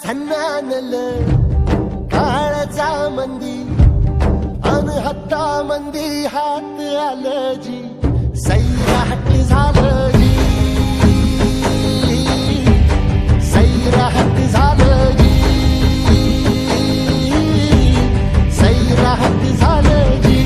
झन्नानल काळजा मंदी अन हत्ता मंदी हात आलं जी सैराट झालं जी सैराट झालं जी सैराट झालं जी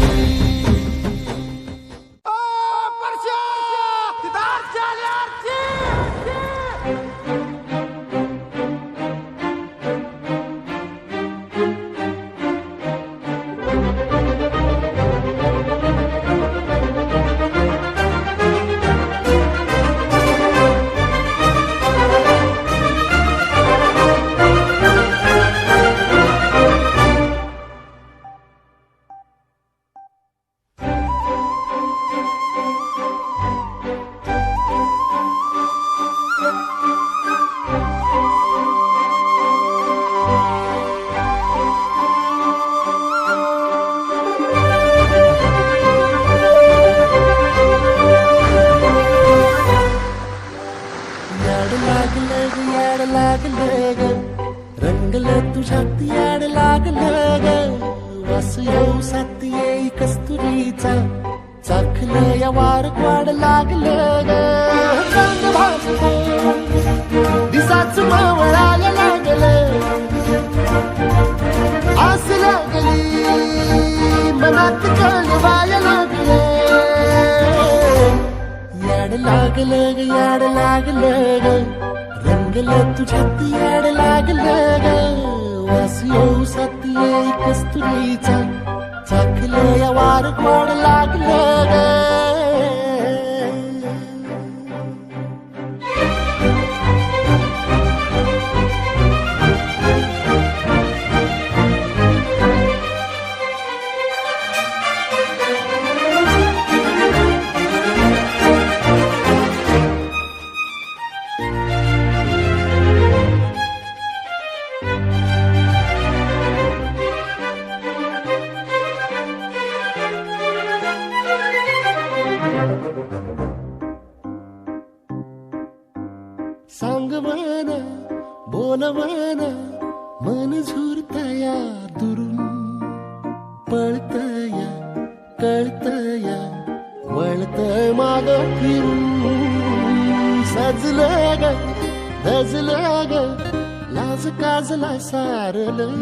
रंगलं तुझ्यात याड लागलं ग वास येऊ साथ येई कस्तुरीचा चाखलं या वार वाढ लागलं ग चांग भाजलं दिसाच मावळायला लागलं आस लागली मनात कळवायला लागलं याड लागलं ग याड लागलं ग रंगलं तुझ्यात याड लागलं ग वास येऊ साथ येई कस्तुरीचा चाखलं या वार वाढ लागलं ग सांग मन बोल मन मन झुरतया दुरून पळतया कळतया वळतय माग फिरून सजलं ग धजलं ग लाज काजला सारलं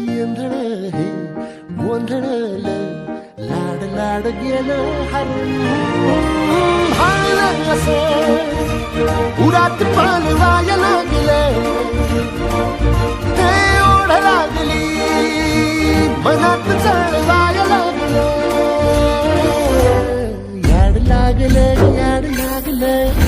येंधळ हे गोंधळलं लाड लाड गेलं हरून हाणलं असं उरात पालवाया लागलं ते ओढ लागली मनात चळवाया लागलं याड लागलं याड लागलं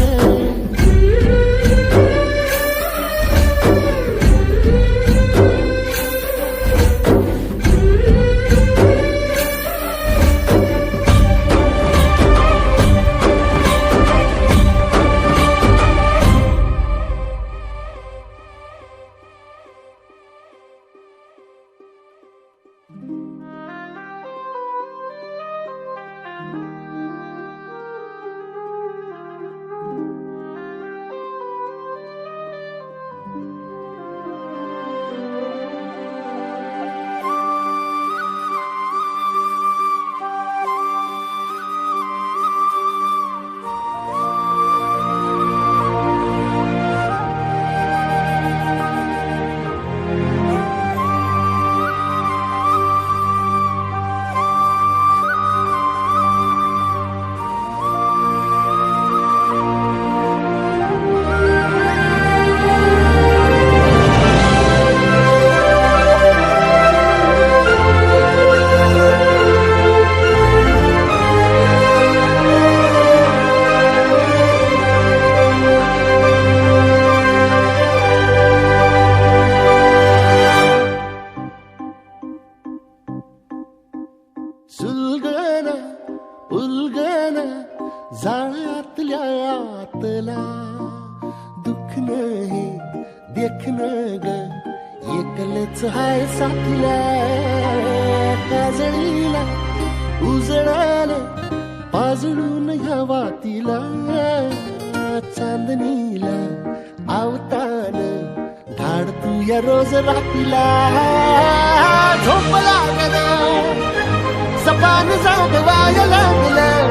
सुलगन उलगन जाळ्यातल्या आतला दुःख नाही देखन ग एकलच हाय साथीला काजळीला उजळाल पाजळून ह्या वातीला चांदणीला आवतान लाड तू या रोज रातीला झोप लागलं सपान जागवाय लागलं